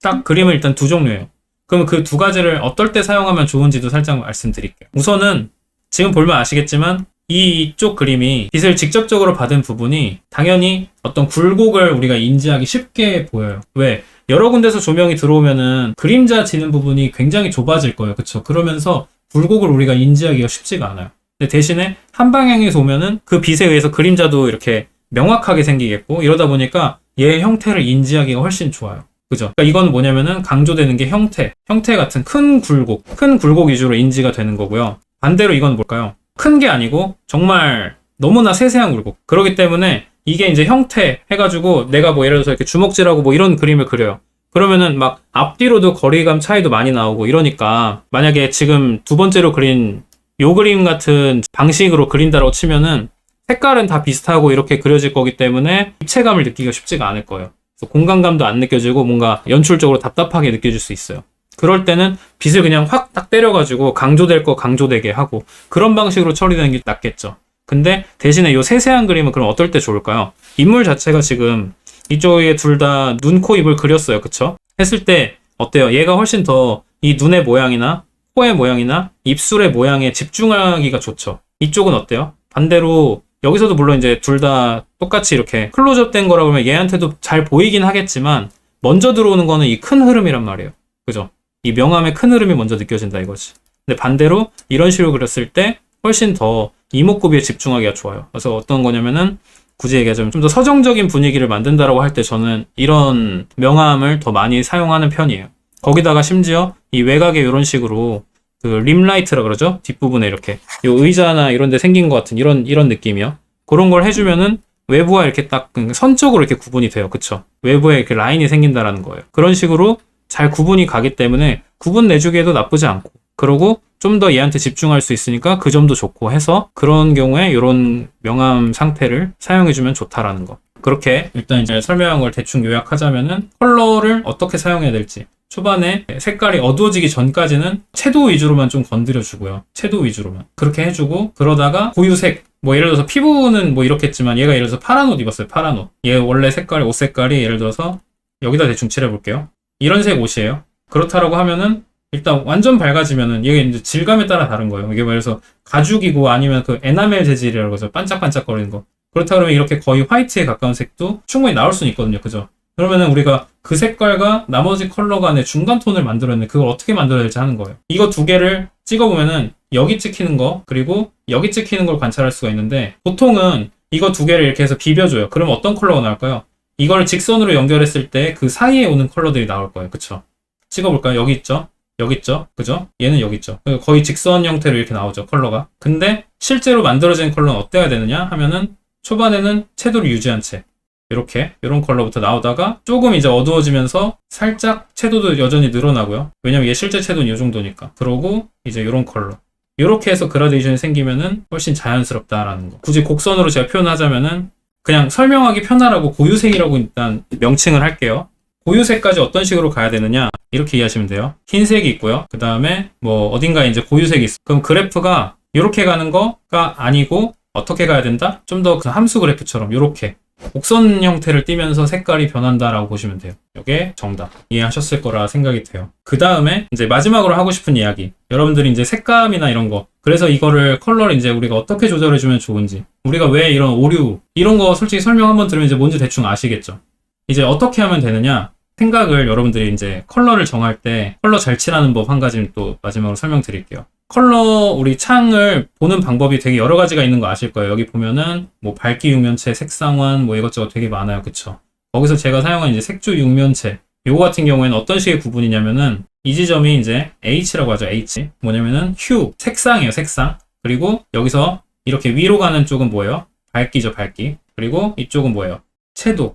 딱 그림은 일단 두 종류예요. 그럼 그 두 가지를 어떨 때 사용하면 좋은지도 살짝 말씀드릴게요. 우선은 지금 보면 아시겠지만 이쪽 그림이 빛을 직접적으로 받은 부분이 당연히 어떤 굴곡을 우리가 인지하기 쉽게 보여요. 왜? 여러 군데서 조명이 들어오면은 그림자 지는 부분이 굉장히 좁아질 거예요. 그쵸? 그러면서 굴곡을 우리가 인지하기가 쉽지가 않아요. 근데 대신에 한 방향에서 오면은 그 빛에 의해서 그림자도 이렇게 명확하게 생기겠고, 이러다 보니까 얘의 형태를 인지하기가 훨씬 좋아요. 그죠? 그러니까 이건 뭐냐면은 강조되는 게 형태 같은 큰 굴곡 위주로 인지가 되는 거고요. 반대로 이건 뭘까요? 큰 게 아니고 정말 너무나 세세한 굴곡. 그렇기 때문에 이게 이제 형태 해가지고 내가 뭐 예를 들어서 이렇게 주먹질하고 뭐 이런 그림을 그려요. 그러면은 막 앞뒤로도 거리감 차이도 많이 나오고 이러니까, 만약에 지금 두 번째로 그린 요 그림 같은 방식으로 그린다고 치면은 색깔은 다 비슷하고 이렇게 그려질 거기 때문에 입체감을 느끼기가 쉽지가 않을 거예요. 그래서 공간감도 안 느껴지고 뭔가 연출적으로 답답하게 느껴질 수 있어요. 그럴 때는 빛을 그냥 확 딱 때려가지고 강조될 거 강조되게 하고 그런 방식으로 처리되는 게 낫겠죠. 근데 대신에 이 세세한 그림은 그럼 어떨 때 좋을까요? 인물 자체가 지금 이쪽에 둘 다 눈, 코, 입을 그렸어요. 그쵸? 했을 때 어때요? 얘가 훨씬 더 이 눈의 모양이나 코의 모양이나 입술의 모양에 집중하기가 좋죠. 이쪽은 어때요? 반대로 여기서도 물론 이제 둘 다 똑같이 이렇게 클로즈업 된 거라고 하면 얘한테도 잘 보이긴 하겠지만 먼저 들어오는 거는 이 큰 흐름이란 말이에요. 그죠? 이 명암의 큰 흐름이 먼저 느껴진다 이거지. 근데 반대로 이런 식으로 그렸을 때 훨씬 더 이목구비에 집중하기가 좋아요. 그래서 어떤 거냐면은 굳이 얘기하자면 좀 더 서정적인 분위기를 만든다라고 할 때 저는 이런 명암을 더 많이 사용하는 편이에요. 거기다가 심지어 이 외곽에 이런 식으로 그 림라이트라 그러죠? 뒷부분에 이렇게 요 의자나 이런 데 생긴 것 같은 이런 느낌이요. 그런 걸 해주면은 외부와 이렇게 딱 선적으로 이렇게 구분이 돼요. 그쵸? 외부에 이렇게 라인이 생긴다라는 거예요. 그런 식으로 잘 구분이 가기 때문에 구분 내주기에도 나쁘지 않고, 그러고 좀 더 얘한테 집중할 수 있으니까 그 점도 좋고 해서 그런 경우에 이런 명암 상태를 사용해주면 좋다라는 거. 그렇게 일단 이제 설명한 걸 대충 요약하자면은 컬러를 어떻게 사용해야 될지, 초반에 색깔이 어두워지기 전까지는 채도 위주로만 좀 건드려주고요. 채도 위주로만 그렇게 해주고, 그러다가 고유색, 뭐 예를 들어서 피부는 뭐 이렇겠지만 얘가 예를 들어서 파란 옷 입었어요. 파란 옷. 얘 원래 색깔이, 옷 색깔이 예를 들어서 여기다 대충 칠해볼게요. 이런 색 옷이에요. 그렇다라고 하면은 일단 완전 밝아지면은 이게 이제 질감에 따라 다른 거예요. 이게 예를 들어서 가죽이고 아니면 그 에나멜 재질이라고 해서 반짝반짝거리는 거. 그렇다 그러면 이렇게 거의 화이트에 가까운 색도 충분히 나올 수는 있거든요. 그죠? 그러면은 우리가 그 색깔과 나머지 컬러 간의 중간 톤을 만들었는데 그걸 어떻게 만들어야 될지 하는 거예요. 이거 두 개를 찍어보면은 여기 찍히는 거 그리고 여기 찍히는 걸 관찰할 수가 있는데, 보통은 이거 두 개를 이렇게 해서 비벼줘요. 그럼 어떤 컬러가 나올까요? 이걸 직선으로 연결했을 때 그 사이에 오는 컬러들이 나올 거예요. 그쵸? 찍어볼까요? 여기 있죠? 여기 있죠? 그죠? 얘는 여기 있죠? 거의 직선 형태로 이렇게 나오죠, 컬러가. 근데 실제로 만들어진 컬러는 어때야 되느냐 하면은 초반에는 채도를 유지한 채 이렇게 이런 컬러부터 나오다가 조금 이제 어두워지면서 살짝 채도도 여전히 늘어나고요. 왜냐면 얘 실제 채도는 이 정도니까. 그러고 이제 이런 컬러 이렇게 해서 그라데이션이 생기면은 훨씬 자연스럽다라는 거. 굳이 곡선으로 제가 표현하자면은 그냥 설명하기 편하라고 고유색이라고 일단 명칭을 할게요. 고유색까지 어떤 식으로 가야 되느냐, 이렇게 이해하시면 돼요. 흰색이 있고요. 그 다음에 뭐 어딘가에 이제 고유색이 있어. 그럼 그래프가 이렇게 가는 거가 아니고 어떻게 가야 된다? 좀 더 그 함수 그래프처럼 이렇게 곡선 형태를 띠면서 색깔이 변한다라고 보시면 돼요. 이게 정답. 이해하셨을 거라 생각이 돼요. 그 다음에 이제 마지막으로 하고 싶은 이야기. 여러분들이 이제 색감이나 이런 거, 그래서 이거를 컬러를 이제 우리가 어떻게 조절해주면 좋은지, 우리가 왜 이런 오류 이런 거 솔직히 설명 한번 들으면 이제 뭔지 대충 아시겠죠? 이제 어떻게 하면 되느냐 생각을, 여러분들이 이제 컬러를 정할 때 컬러 잘 칠하는 법 한 가지 또 마지막으로 설명드릴게요. 컬러, 우리 창을 보는 방법이 되게 여러 가지가 있는 거 아실 거예요. 여기 보면은 뭐 밝기 육면체, 색상환 뭐 이것저것 되게 많아요. 그쵸? 거기서 제가 사용한 이제 색조 육면체, 요거 같은 경우에는 어떤 식의 구분이냐면은 이 지점이 이제 H라고 하죠. H. 뭐냐면은 휴, 색상이에요. 색상. 그리고 여기서 이렇게 위로 가는 쪽은 뭐예요? 밝기죠. 밝기. 그리고 이쪽은 뭐예요? 채도.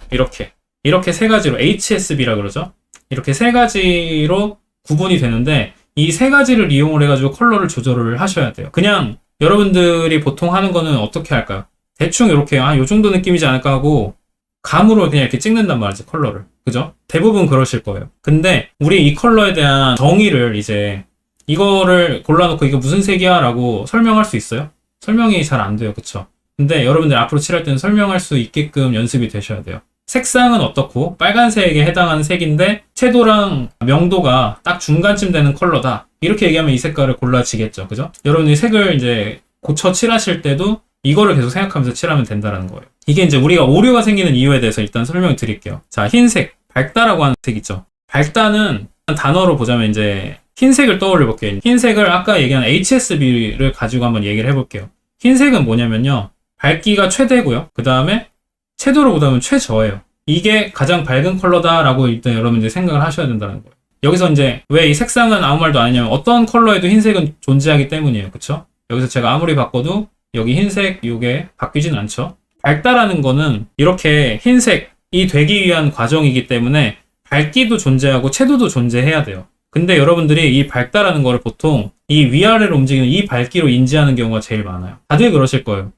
이렇게 세 가지로 HSB라 그러죠. 이렇게 세 가지로 구분이 되는데, 이 세 가지를 이용을 해가지고 컬러를 조절을 하셔야 돼요. 그냥 여러분들이 보통 하는 거는 어떻게 할까요? 대충 이렇게 요 정도 느낌이지 않을까 하고 감으로 그냥 이렇게 찍는단 말이지, 컬러를. 그죠? 대부분 그러실 거예요. 근데 우리 이 컬러에 대한 정의를, 이제 이거를 골라놓고 이게 무슨 색이야 라고 설명할 수 있어요? 설명이 잘 안 돼요. 그쵸? 근데 여러분들 앞으로 칠할 때는 설명할 수 있게끔 연습이 되셔야 돼요. 색상은 어떻고 빨간색에 해당하는 색인데 채도랑 명도가 딱 중간쯤 되는 컬러다. 이렇게 얘기하면 이 색깔을 골라지겠죠. 그죠? 여러분이 색을 이제 고쳐 칠하실 때도 이거를 계속 생각하면서 칠하면 된다는 거예요. 이게 이제 우리가 오류가 생기는 이유에 대해서 일단 설명을 드릴게요. 자, 흰색, 밝다라고 하는 색 있죠. 밝다는 단어로 보자면 이제 흰색을 떠올려 볼게요. 흰색을 아까 얘기한 HSB를 가지고 한번 얘기를 해볼게요. 흰색은 뭐냐면요. 밝기가 최대고요. 그 다음에 채도로 보자면 최저예요. 이게 가장 밝은 컬러다라고 일단 여러분들이 생각을 하셔야 된다는 거예요. 여기서 이제 왜 이 색상은 아무 말도 안 하냐면 어떤 컬러에도 흰색은 존재하기 때문이에요. 그쵸? 여기서 제가 아무리 바꿔도 여기 흰색 이게 바뀌진 않죠. 밝다라는 거는 이렇게 흰색이 되기 위한 과정이기 때문에 밝기도 존재하고 채도도 존재해야 돼요. 근데 여러분들이 이 밝다라는 거를 보통 이 위아래로 움직이는 이 밝기로 인지하는 경우가 제일 많아요. 다들 그러실 거예요.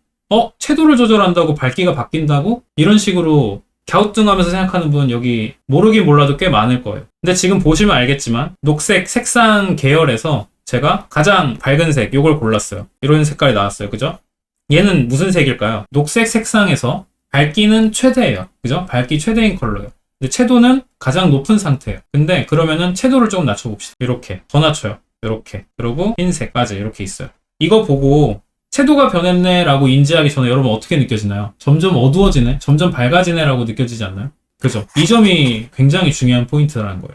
채도를 조절한다고 밝기가 바뀐다고? 이런 식으로 갸우뚱하면서 생각하는 분 여기 모르긴 몰라도 꽤 많을 거예요. 근데 지금 보시면 알겠지만 녹색 색상 계열에서 제가 가장 밝은 색 요걸 골랐어요. 이런 색깔이 나왔어요. 그죠? 얘는 무슨 색일까요? 녹색 색상에서 밝기는 최대예요. 그죠? 밝기 최대인 컬러예요. 근데 채도는 가장 높은 상태예요. 근데 그러면은 채도를 조금 낮춰봅시다. 이렇게 더 낮춰요. 이렇게. 그리고 흰색까지 이렇게 있어요. 이거 보고 채도가 변했네 라고 인지하기 전에 여러분 어떻게 느껴지나요? 점점 어두워지네? 점점 밝아지네 라고 느껴지지 않나요? 그죠? 이 점이 굉장히 중요한 포인트라는 거예요.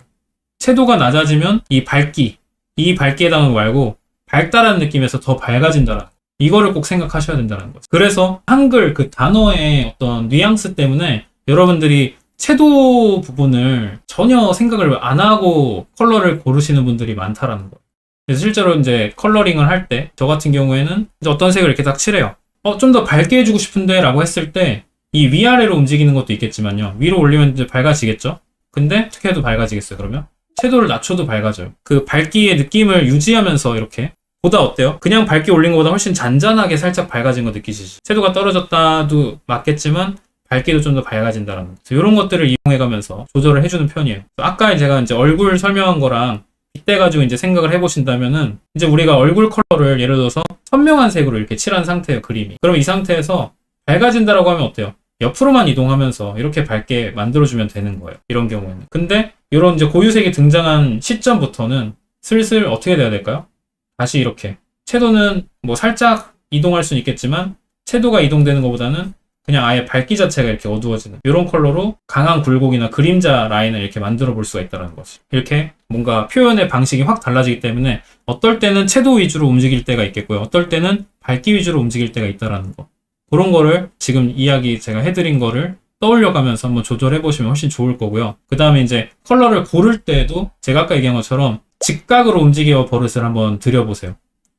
채도가 낮아지면 이 밝기에 해당하는 거 말고 밝다라는 느낌에서 더 밝아진다라는 거. 이거를 꼭 생각하셔야 된다는 거죠. 그래서 한글 그 단어의 어떤 뉘앙스 때문에 여러분들이 채도 부분을 전혀 생각을 안 하고 컬러를 고르시는 분들이 많다라는 거예요. 그래서 실제로 이제 컬러링을 할 때 저 같은 경우에는 이제 어떤 색을 이렇게 딱 칠해요. 좀 더 밝게 해주고 싶은데 라고 했을 때 이 위아래로 움직이는 것도 있겠지만요. 위로 올리면 이제 밝아지겠죠? 근데 어떻게 해도 밝아지겠어요, 그러면? 채도를 낮춰도 밝아져요. 그 밝기의 느낌을 유지하면서 이렇게 보다 어때요? 그냥 밝게 올린 것보다 훨씬 잔잔하게 살짝 밝아진 거 느끼시죠? 채도가 떨어졌다도 맞겠지만 밝기도 좀 더 밝아진다라는 거. 이런 것들을 이용해가면서 조절을 해주는 편이에요. 아까 제가 이제 얼굴 설명한 거랑 이때 가지고 이제 생각을 해보신다면은 이제 우리가 얼굴 컬러를 예를 들어서 선명한 색으로 이렇게 칠한 상태예요, 그림이. 그럼 이 상태에서 밝아진다라고 하면 어때요? 옆으로만 이동하면서 이렇게 밝게 만들어주면 되는 거예요. 이런 경우에는. 근데 이런 이제 고유색이 등장한 시점부터는 슬슬 어떻게 돼야 될까요? 다시 이렇게. 채도는 뭐 살짝 이동할 수는 있겠지만 채도가 이동되는 것보다는 그냥 아예 밝기 자체가 이렇게 어두워지는 이런 컬러로 강한 굴곡이나 그림자 라인을 이렇게 만들어 볼 수가 있다는 거지. 이렇게 뭔가 표현의 방식이 확 달라지기 때문에 어떨 때는 채도 위주로 움직일 때가 있겠고요. 어떨 때는 밝기 위주로 움직일 때가 있다는 거. 그런 거를 지금 이야기 제가 해드린 거를 떠올려가면서 한번 조절해 보시면 훨씬 좋을 거고요. 그 다음에 이제 컬러를 고를 때도 제가 아까 얘기한 것처럼 직각으로 움직여 버릇을 한번 들여보세요.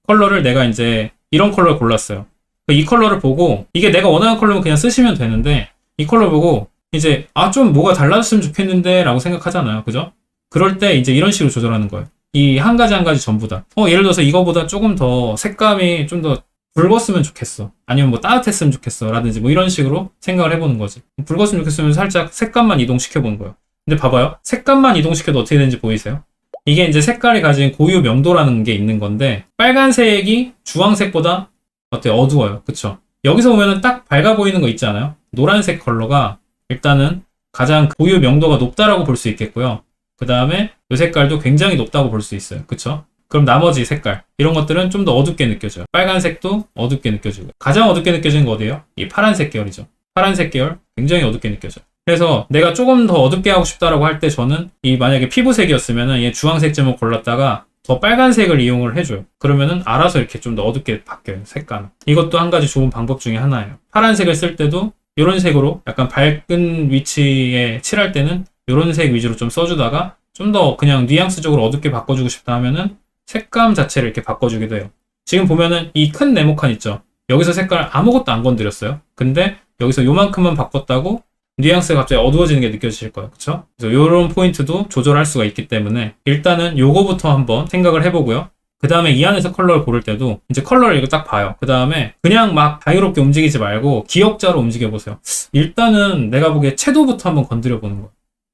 컬러를 내가 이제 이런 컬러를 골랐어요. 이 컬러를 보고 이게 내가 원하는 컬러면 그냥 쓰시면 되는데 이 컬러 보고 이제 좀 뭐가 달라졌으면 좋겠는데 라고 생각하잖아요. 그죠? 그럴 때 이제 이런 식으로 조절하는 거예요. 이 한 가지 한 가지 전부 다. 예를 들어서 이거보다 조금 더 색감이 좀 더 붉었으면 좋겠어. 아니면 뭐 따뜻했으면 좋겠어. 라든지 뭐 이런 식으로 생각을 해보는 거지. 붉었으면 좋겠으면 살짝 색감만 이동시켜보는 거예요. 근데 봐봐요. 색감만 이동시켜도 어떻게 되는지 보이세요? 이게 이제 색깔이 가진 고유 명도라는 게 있는 건데 빨간색이 주황색보다 어때요? 어두워요. 그쵸? 여기서 보면은 딱 밝아 보이는 거 있지 않아요? 노란색 컬러가 일단은 가장 고유 명도가 높다라고 볼 수 있겠고요. 그 다음에 이 색깔도 굉장히 높다고 볼 수 있어요. 그쵸? 그럼 나머지 색깔 이런 것들은 좀 더 어둡게 느껴져요. 빨간색도 어둡게 느껴지고 가장 어둡게 느껴지는 거 어디예요? 이 파란색 계열이죠. 파란색 계열 굉장히 어둡게 느껴져요. 그래서 내가 조금 더 어둡게 하고 싶다라고 할 때 저는 이 만약에 피부색이었으면은 얘 주황색쯤을 골랐다가 더 빨간색을 이용을 해줘요. 그러면은 알아서 이렇게 좀 더 어둡게 바뀌어요. 색감. 이것도 한 가지 좋은 방법 중에 하나예요. 파란색을 쓸 때도 이런 색으로 약간 밝은 위치에 칠할 때는 이런 색 위주로 좀 써주다가 좀 더 그냥 뉘앙스적으로 어둡게 바꿔주고 싶다 하면은 색감 자체를 이렇게 바꿔주기도 해요. 지금 보면은 이 큰 네모칸 있죠? 여기서 색깔 아무것도 안 건드렸어요. 근데 여기서 요만큼만 바꿨다고 뉘앙스가 갑자기 어두워지는 게 느껴지실 거예요. 그쵸? 그래서 이런 포인트도 조절할 수가 있기 때문에 일단은 요거부터 한번 생각을 해보고요. 그 다음에 이 안에서 컬러를 고를 때도 이제 컬러를 이거 딱 봐요. 그 다음에 그냥 막 자유롭게 움직이지 말고 기역자로 움직여보세요. 일단은 내가 보기에 채도부터 한번 건드려보는 거예요.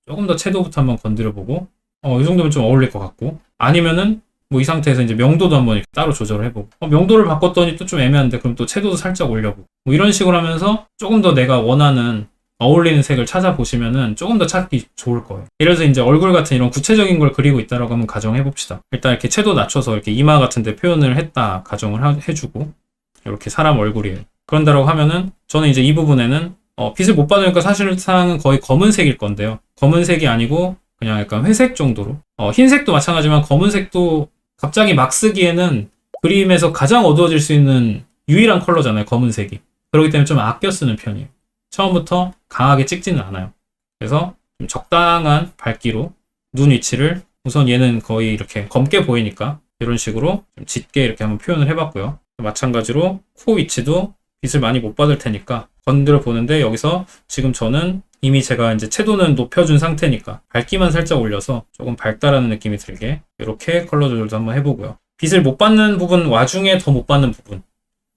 조금 더 채도부터 한번 건드려보고 이 정도면 좀 어울릴 것 같고 아니면은 뭐 이 상태에서 이제 명도도 한번 이렇게 따로 조절을 해보고 명도를 바꿨더니 또 좀 애매한데 그럼 또 채도도 살짝 올려보고 뭐 이런 식으로 하면서 조금 더 내가 원하는 어울리는 색을 찾아보시면은 조금 더 찾기 좋을 거예요. 예를 들어서 이제 얼굴 같은 이런 구체적인 걸 그리고 있다라고 한번 가정해 봅시다. 일단 이렇게 채도 낮춰서 이렇게 이마 같은 데 표현을 했다 가정을 해주고, 이렇게 사람 얼굴이에요. 그런다라고 하면은 저는 이제 이 부분에는 빛을 못 받으니까 사실상은 거의 검은색일 건데요. 검은색이 아니고 그냥 약간 회색 정도로. 흰색도 마찬가지지만 검은색도 갑자기 막 쓰기에는 그림에서 가장 어두워질 수 있는 유일한 컬러잖아요, 검은색이. 그렇기 때문에 좀 아껴 쓰는 편이에요. 처음부터 강하게 찍지는 않아요. 그래서 좀 적당한 밝기로 눈 위치를, 우선 얘는 거의 이렇게 검게 보이니까 이런 식으로 좀 짙게 이렇게 한번 표현을 해봤고요. 마찬가지로 코 위치도 빛을 많이 못 받을 테니까 건드려 보는데, 여기서 지금 저는 이미 제가 이제 채도는 높여준 상태니까 밝기만 살짝 올려서 조금 밝다라는 느낌이 들게 이렇게 컬러 조절도 한번 해보고요. 빛을 못 받는 부분 와중에 더 못 받는 부분,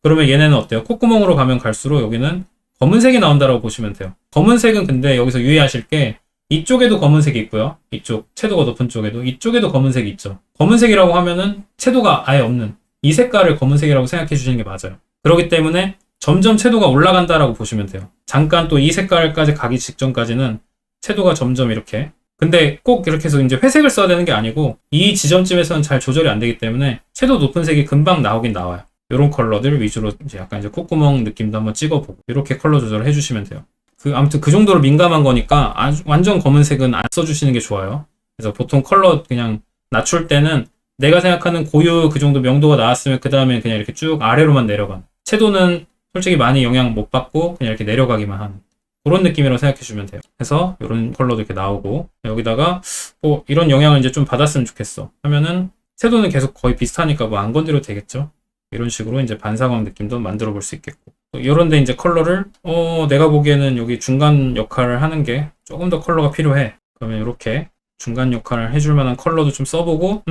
그러면 얘네는 어때요? 콧구멍으로 가면 갈수록 여기는 검은색이 나온다라고 보시면 돼요. 검은색은 근데 여기서 유의하실 게, 이쪽에도 검은색이 있고요. 이쪽 채도가 높은 쪽에도, 이쪽에도 검은색이 있죠. 검은색이라고 하면은 채도가 아예 없는 이 색깔을 검은색이라고 생각해 주시는 게 맞아요. 그렇기 때문에 점점 채도가 올라간다라고 보시면 돼요. 잠깐 또 이 색깔까지 가기 직전까지는 채도가 점점 이렇게, 근데 꼭 이렇게 해서 이제 회색을 써야 되는 게 아니고, 이 지점쯤에서는 잘 조절이 안 되기 때문에 채도 높은 색이 금방 나오긴 나와요. 이런 컬러들 위주로 이제 약간 이제 콧구멍 느낌도 한번 찍어보고 이렇게 컬러 조절을 해주시면 돼요. 아무튼 그 정도로 민감한 거니까 완전 검은색은 안 써주시는 게 좋아요. 그래서 보통 컬러 그냥 낮출 때는 내가 생각하는 고유 그 정도 명도가 나왔으면 그 다음에 그냥 이렇게 쭉 아래로만 내려가는, 채도는 솔직히 많이 영향 못 받고 그냥 이렇게 내려가기만 하는 그런 느낌이라고 생각해 주면 돼요. 그래서 이런 컬러도 이렇게 나오고, 여기다가 이런 영향을 이제 좀 받았으면 좋겠어 하면은 채도는 계속 거의 비슷하니까 뭐 안 건드려도 되겠죠. 이런 식으로 이제 반사광 느낌도 만들어 볼 수 있겠고, 이런데 이제 컬러를 내가 보기에는 여기 중간 역할을 하는 게 조금 더 컬러가 필요해. 그러면 이렇게 중간 역할을 해줄 만한 컬러도 좀 써보고,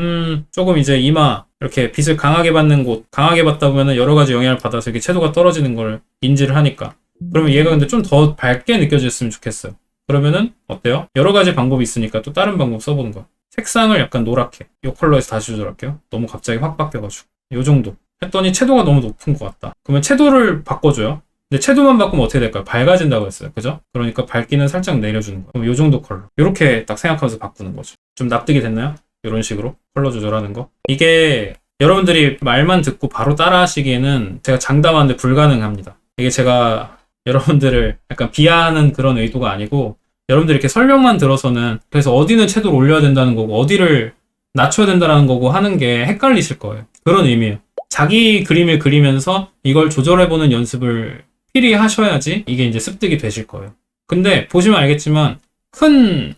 조금 이제 이마 이렇게 빛을 강하게 받는 곳, 강하게 받다 보면은 여러 가지 영향을 받아서 이렇게 채도가 떨어지는 걸 인지를 하니까, 그러면 얘가 근데 좀 더 밝게 느껴졌으면 좋겠어요. 그러면은 어때요? 여러 가지 방법이 있으니까 또 다른 방법 써보는 거야. 색상을 약간 노랗게, 이 컬러에서 다시 조절할게요. 너무 갑자기 확 바뀌어가지고 이 정도 했더니 채도가 너무 높은 것 같다. 그러면 채도를 바꿔줘요. 근데 채도만 바꾸면 어떻게 될까요? 밝아진다고 했어요. 그죠? 그러니까 밝기는 살짝 내려주는 거예요. 그럼 이 정도 컬러. 이렇게 딱 생각하면서 바꾸는 거죠. 좀 납득이 됐나요? 이런 식으로 컬러 조절하는 거. 이게 여러분들이 말만 듣고 바로 따라 하시기에는 제가 장담하는데 불가능합니다. 이게 제가 여러분들을 약간 비하하는 그런 의도가 아니고, 여러분들이 이렇게 설명만 들어서는 그래서 어디는 채도를 올려야 된다는 거고 어디를 낮춰야 된다는 거고 하는 게 헷갈리실 거예요. 그런 의미예요. 자기 그림을 그리면서 이걸 조절해보는 연습을 필히 하셔야지 이게 이제 습득이 되실 거예요. 근데 보시면 알겠지만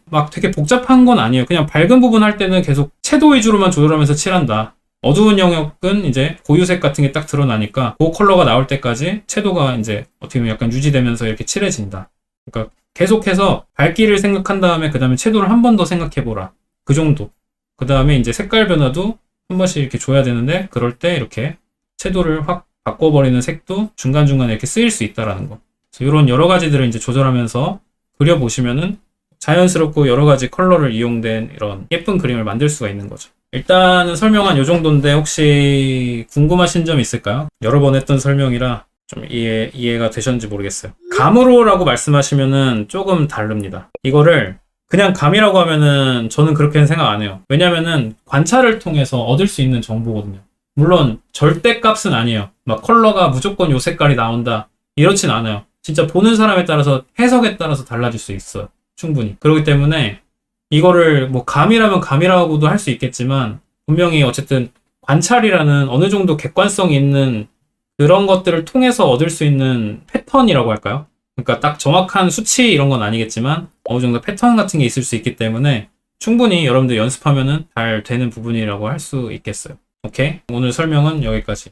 막 되게 복잡한 건 아니에요. 그냥 밝은 부분 할 때는 계속 채도 위주로만 조절하면서 칠한다. 어두운 영역은 이제 고유색 같은 게 딱 드러나니까 그 컬러가 나올 때까지 채도가 이제 어떻게 보면 약간 유지되면서 이렇게 칠해진다. 그러니까 계속해서 밝기를 생각한 다음에 그 다음에 채도를 한 번 더 생각해보라. 그 정도. 그 다음에 이제 색깔 변화도 한 번씩 이렇게 줘야 되는데, 그럴 때 이렇게 채도를 확 바꿔버리는 색도 중간중간에 이렇게 쓰일 수 있다라는 거. 그래서 이런 여러 가지들을 이제 조절하면서 그려보시면은 자연스럽고 여러 가지 컬러를 이용된 이런 예쁜 그림을 만들 수가 있는 거죠. 일단은 설명한 이 정도인데 혹시 궁금하신 점 있을까요? 여러 번 했던 설명이라 좀 이해가 되셨는지 모르겠어요. 감으로라고 말씀하시면은 조금 다릅니다. 이거를 그냥 감이라고 하면은 저는 그렇게는 생각 안 해요. 왜냐면은 관찰을 통해서 얻을 수 있는 정보거든요. 물론 절대값은 아니에요. 막 컬러가 무조건 요 색깔이 나온다 이렇진 않아요. 진짜 보는 사람에 따라서 해석에 따라서 달라질 수 있어요. 충분히. 그렇기 때문에 이거를 뭐 감이라면 감이라고도 할 수 있겠지만, 분명히 어쨌든 관찰이라는 어느 정도 객관성이 있는 그런 것들을 통해서 얻을 수 있는 패턴이라고 할까요? 그러니까 딱 정확한 수치 이런 건 아니겠지만 어느 정도 패턴 같은 게 있을 수 있기 때문에 충분히 여러분들 연습하면은 잘 되는 부분이라고 할 수 있겠어요. 오케이? 오늘 설명은 여기까지.